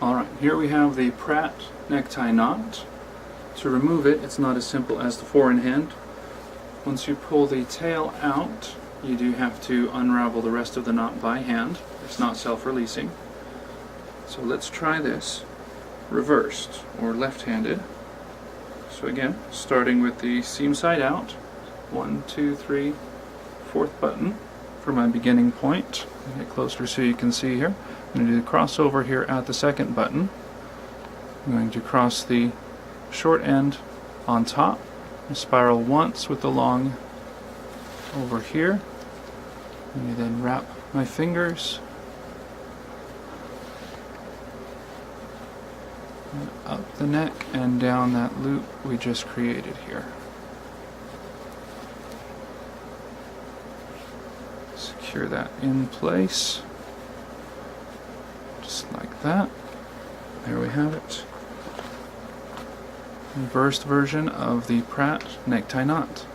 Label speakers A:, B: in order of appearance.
A: Alright, here we have the Pratt necktie knot. To remove it, it's not as simple as the 4-in-hand. Once you pull the tail out, you do have to unravel the rest of the knot by hand. It's not self-releasing. So let's try this reversed, or left-handed. So again, starting with the seam side out, 1, 2, 3, 4th button for my beginning point. Get closer so you can see here. I'm going to do the crossover here at the 2nd button. I'm going to cross the short end on top, spiral once with the long over here, and then wrap my fingers and up the neck and down that loop we just created here. Secure that in place, just like that. There we have it. Reversed version of the Pratt necktie knot.